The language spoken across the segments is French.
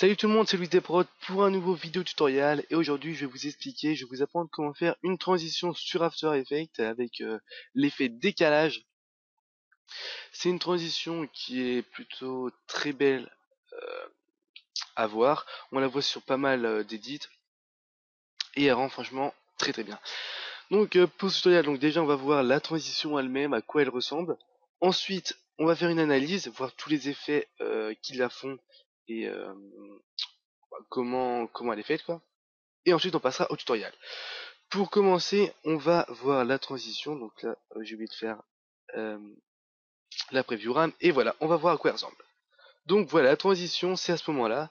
Salut tout le monde, c'est Louis Desprod pour un nouveau vidéo tutoriel et aujourd'hui je vais vous expliquer, je vais vous apprendre comment faire une transition sur After Effects avec l'effet décalage. C'est une transition qui est plutôt très belle à voir, on la voit sur pas mal d'édits et elle rend franchement très très bien. Donc pour ce tutoriel, donc déjà on va voir la transition elle-même, à quoi elle ressemble. Ensuite on va faire une analyse, voir tous les effets qui la font et comment elle est faite quoi. Et ensuite on passera au tutoriel. Pour commencer, on va voir la transition. Donc là, j'ai oublié de faire euh, la preview RAM. Et voilà, on va voir à quoi elle ressemble. Donc voilà, la transition, c'est à ce moment-là.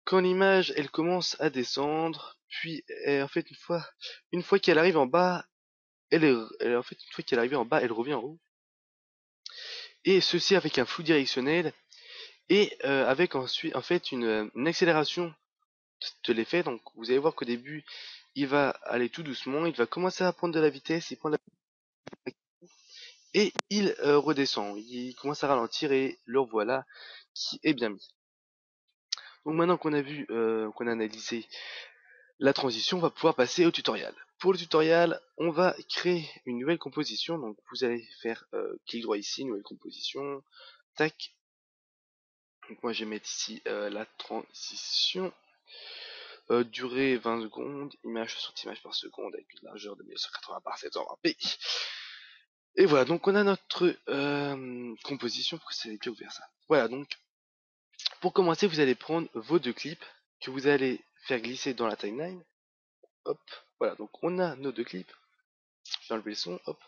Quand l'image, elle commence à descendre, puis en fait, une fois qu'elle arrive en bas, en fait, une fois qu'elle est arrivée en bas, elle revient en haut. Et ceci avec un flou directionnel et avec ensuite, en fait, une accélération de l'effet. Donc vous allez voir qu'au début, il va aller tout doucement, il va commencer à prendre de la vitesse, il prend et il redescend, il commence à ralentir et le voilà qui est bien mis. Donc maintenant qu'on a vu, qu'on a analysé la transition, on va pouvoir passer au tutoriel. Pour le tutoriel, on va créer une nouvelle composition, donc vous allez faire clic droit ici, nouvelle composition, tac. Donc moi je vais mettre ici la transition, durée 20 secondes, image 60 images par seconde avec une largeur de 1980 par 720p. Et voilà, donc on a notre composition, pour que ça ait bien ouvert ça. Voilà, donc pour commencer, vous allez prendre vos deux clips que vous allez faire glisser dans la timeline. Hop, voilà, donc on a nos deux clips. Je vais enlever le son, hop.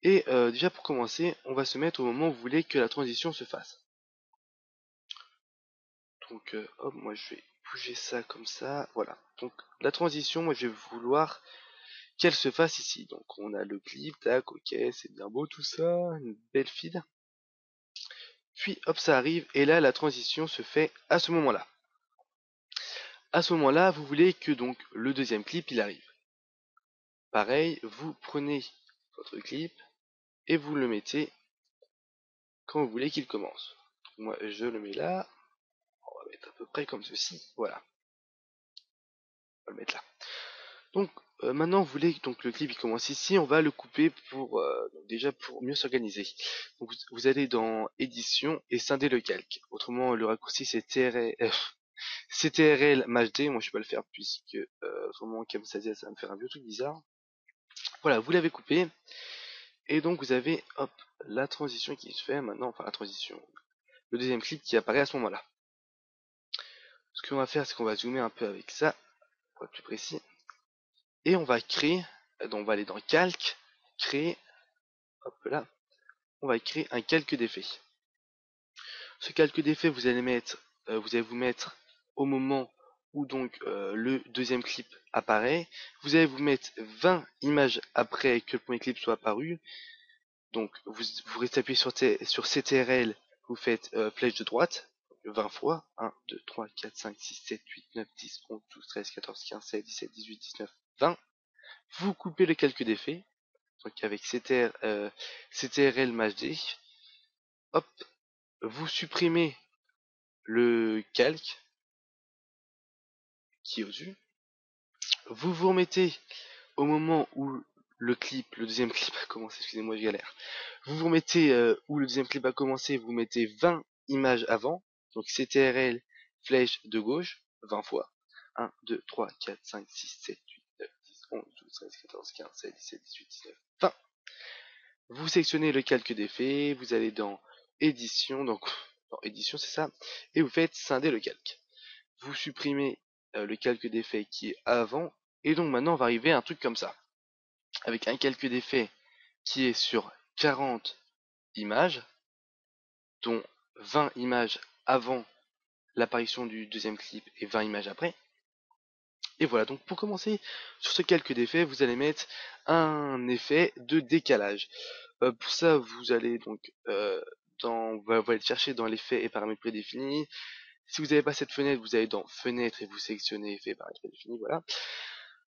Et déjà pour commencer, on va se mettre au moment où vous voulez que la transition se fasse. Donc hop, moi je vais bouger ça comme ça, voilà. Donc la transition, moi je vais vouloir qu'elle se fasse ici. Donc on a le clip, tac, ok, c'est bien beau tout ça, une belle feed. Puis hop, ça arrive, et là la transition se fait à ce moment-là. À ce moment-là, vous voulez que donc le deuxième clip il arrive. Pareil, vous prenez votre clip et vous le mettez quand vous voulez qu'il commence. Moi, je le mets là. On va mettre à peu près comme ceci. Voilà. On va le mettre là. Donc, maintenant, vous voulez donc le clip il commence ici. On va le couper pour déjà pour mieux s'organiser. Donc, vous allez dans édition et scinder le calque. Autrement, le raccourci c'est CTRL MHD. Moi, je peux pas le faire puisque autrement, comme ça dit, ça va me faire un vieux truc bizarre. Voilà, vous l'avez coupé. Et donc vous avez hop la transition qui se fait maintenant, enfin la transition, le deuxième clip qui apparaît à ce moment-là. Ce qu'on va faire, c'est qu'on va zoomer un peu avec ça, pour être plus précis, et on va créer, donc on va aller dans calque, créer, hop là, on va créer un calque d'effet. Ce calque d'effet, vous allez vous mettre au moment où donc le deuxième clip apparaît. Vous allez vous mettre 20 images après que le premier clip soit apparu. Donc vous restez appuyé sur CTRL, vous faites flèche de droite, 20 fois, 1, 2, 3, 4, 5, 6, 7, 8, 9, 10, 11, 12, 13, 14, 15, 16, 17, 18, 19, 20. Vous coupez le calque d'effet, donc avec CTRL MHD, hop, vous supprimez le calque qui est au-dessus, vous vous remettez au moment où le deuxième clip a commencé, excusez-moi je galère, vous vous remettez où le deuxième clip a commencé, vous mettez 20 images avant, donc CTRL flèche de gauche, 20 fois, 1, 2, 3, 4, 5, 6, 7, 8, 9, 10, 11, 12, 13, 14, 15, 16, 17, 18, 19, 20. Vous sélectionnez le calque d'effet, vous allez dans édition, donc dans édition c'est ça, et vous faites scinder le calque. Vous supprimez le calque d'effet qui est avant, et donc maintenant on va arriver à un truc comme ça, avec un calque d'effet qui est sur 40 images, dont 20 images avant l'apparition du deuxième clip et 20 images après. Et voilà, donc pour commencer sur ce calque d'effet, vous allez mettre un effet de décalage. Pour ça, vous allez donc vous allez chercher dans l'effet et paramètres prédéfinis. Si vous n'avez pas cette fenêtre, vous allez dans fenêtre et vous sélectionnez effet et paramètres prédéfinis, voilà.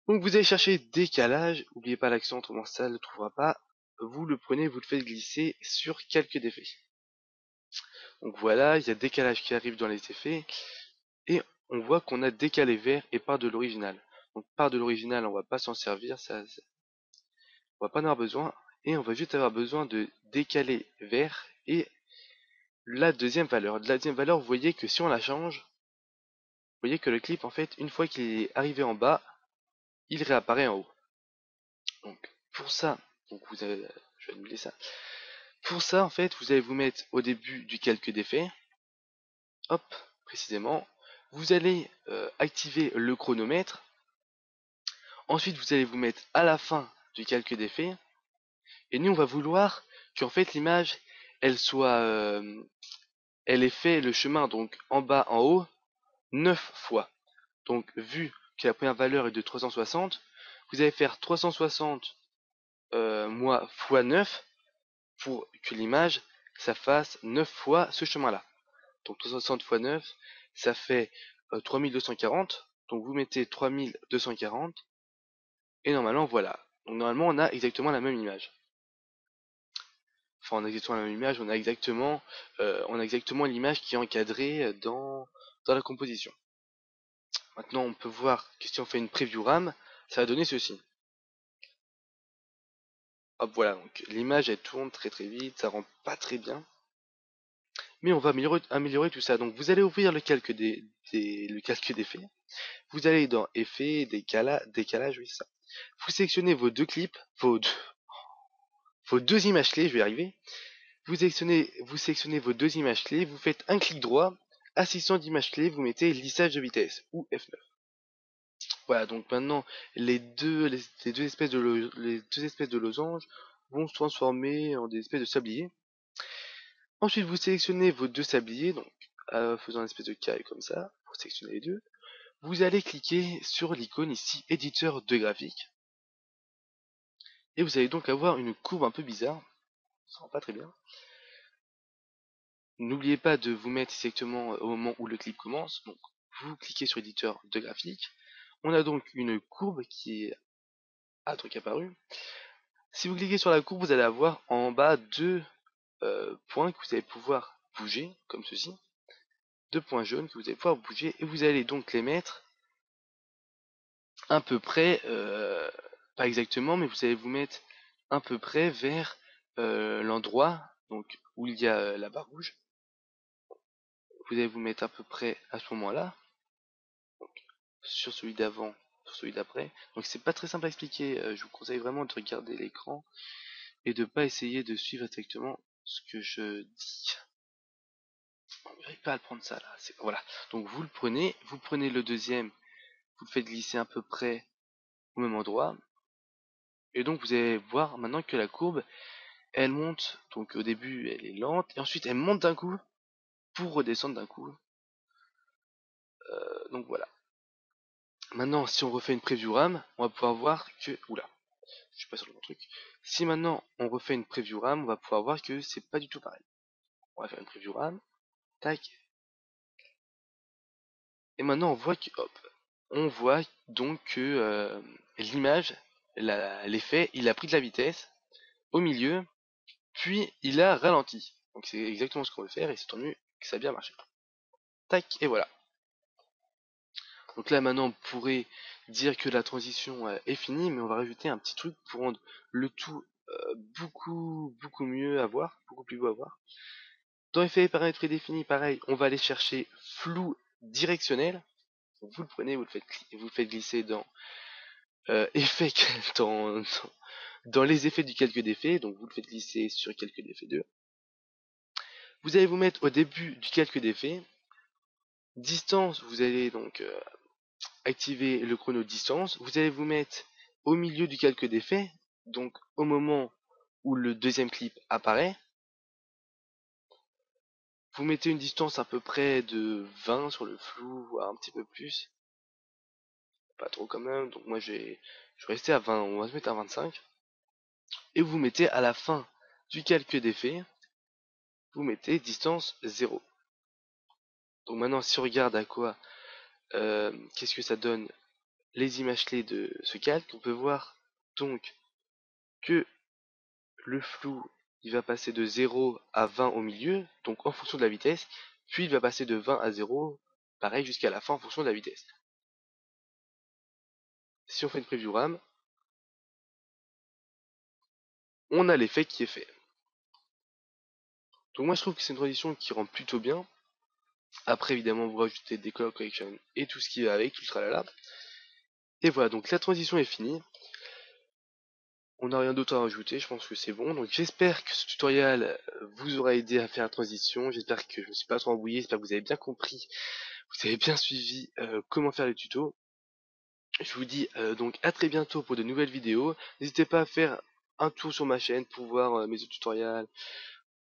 Donc vous allez chercher décalage, n'oubliez pas l'accent, autrement ça ne le trouvera pas. Vous le prenez, vous le faites glisser sur calque d'effet. Donc voilà, il y a décalage qui arrive dans les effets. et on voit qu'on a décalé vers et part de l'original. Donc part de l'original, on va pas s'en servir, on va pas en avoir besoin, et on va juste avoir besoin de décaler vers et la deuxième valeur. La deuxième valeur, vous voyez que si on la change, vous voyez que le clip, en fait, une fois qu'il est arrivé en bas, il réapparaît en haut. Donc pour ça, donc je vais annuler ça. Pour ça, en fait, vous allez vous mettre au début du calcul d'effet. Hop, précisément. Vous allez activer le chronomètre. Ensuite, vous allez vous mettre à la fin du calcul d'effet. Et nous, on va vouloir qu'en fait l'image, elle soit, elle ait fait le chemin donc en bas, en haut, 9 fois. Donc vu que la première valeur est de 360, vous allez faire 360 moins fois 9 pour que l'image, ça fasse 9 fois ce chemin-là. Donc 360 fois 9, ça fait 3240. Donc vous mettez 3240. Et normalement, voilà. Donc normalement, on a exactement la même image. Enfin, on a exactement la même image, on a exactement l'image qui est encadrée dans la composition. Maintenant, on peut voir que si on fait une preview RAM, ça va donner ceci. Hop, voilà, donc l'image elle tourne très très vite, ça rend pas très bien. Mais on va améliorer tout ça. Donc vous allez ouvrir le calque le calque d'effets. Vous allez dans effets, décalage, oui c'est ça. Vous sélectionnez vos deux clips, vos deux images clés, je vais y arriver. Vous sélectionnez vos deux images clés, vous faites un clic droit, assistant d'image clé, vous mettez lissage de vitesse ou F9. Voilà, donc maintenant les deux espèces de losanges vont se transformer en des espèces de sabliers. Ensuite, vous sélectionnez vos deux sabliers, donc faisant une espèce de carré comme ça, pour sélectionner les deux. Vous allez cliquer sur l'icône ici, éditeur de graphique, et vous allez donc avoir une courbe un peu bizarre, ça rend pas très bien. N'oubliez pas de vous mettre exactement au moment où le clip commence, donc vous cliquez sur éditeur de graphique. On a donc une courbe qui est à truc apparu. Si vous cliquez sur la courbe, vous allez avoir en bas deux points que vous allez pouvoir bouger, comme ceci. Deux points jaunes que vous allez pouvoir bouger, et vous allez donc les mettre à peu près, pas exactement, mais vous allez vous mettre à peu près vers l'endroit donc où il y a la barre rouge. Vous allez vous mettre à peu près à ce moment-là, sur celui d'avant, sur celui d'après. Donc c'est pas très simple à expliquer, je vous conseille vraiment de regarder l'écran et de pas essayer de suivre exactement ce que je dis. On n'arrive pas à le prendre ça là. Voilà. Donc vous prenez le deuxième, vous le faites glisser à peu près au même endroit. Et donc vous allez voir maintenant que la courbe, elle monte. Donc au début elle est lente et ensuite elle monte d'un coup pour redescendre d'un coup. Donc voilà. Maintenant si on refait une preview RAM, on va pouvoir voir que... Oula, je suis pas sur le bon truc. Si maintenant on refait une preview RAM, on va pouvoir voir que c'est pas du tout pareil. On va faire une preview RAM. Tac. Et maintenant on voit donc que l'image, l'effet, il a pris de la vitesse au milieu, puis il a ralenti. Donc c'est exactement ce qu'on veut faire et c'est tant mieux que ça a bien marché. Tac, et voilà. Donc là maintenant on pourrait dire que la transition est finie, mais on va rajouter un petit truc pour rendre le tout beaucoup mieux à voir, beaucoup plus beau à voir. Dans effet et paramètres prédéfinis, pareil, on va aller chercher flou directionnel. Donc vous le prenez, vous le faites glisser dans effet dans les effets du calcul d'effet, donc vous le faites glisser sur calcul d'effet 2. Vous allez vous mettre au début du calcul d'effet. Distance, vous allez donc activer le chrono distance. Vous allez vous mettre au milieu du calcul d'effet, donc au moment où le deuxième clip apparaît. Vous mettez une distance à peu près de 20 sur le flou, voire un petit peu plus. Pas trop quand même, donc moi je vais rester à 20, on va se mettre à 25. Et vous mettez à la fin du calcul d'effet, vous mettez distance 0. Donc maintenant si on regarde à quoi, qu'est-ce que ça donne les images clés de ce calque, on peut voir donc que le flou il va passer de 0 à 20 au milieu, donc en fonction de la vitesse, puis il va passer de 20 à 0 pareil jusqu'à la fin en fonction de la vitesse. Si on fait une preview RAM, on a l'effet qui est fait. Donc moi je trouve que c'est une transition qui rend plutôt bien. Après évidemment vous rajoutez des color correction et tout ce qui va avec, tout le tralala. Et voilà, donc la transition est finie. On n'a rien d'autre à rajouter, je pense que c'est bon. Donc j'espère que ce tutoriel vous aura aidé à faire la transition. J'espère que je ne me suis pas trop embrouillé, j'espère que vous avez bien compris, vous avez bien suivi comment faire les tutos. Je vous dis donc à très bientôt pour de nouvelles vidéos. N'hésitez pas à faire un tour sur ma chaîne pour voir mes autres tutoriels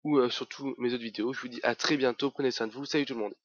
ou surtout mes autres vidéos. Je vous dis à très bientôt, prenez soin de vous, salut tout le monde.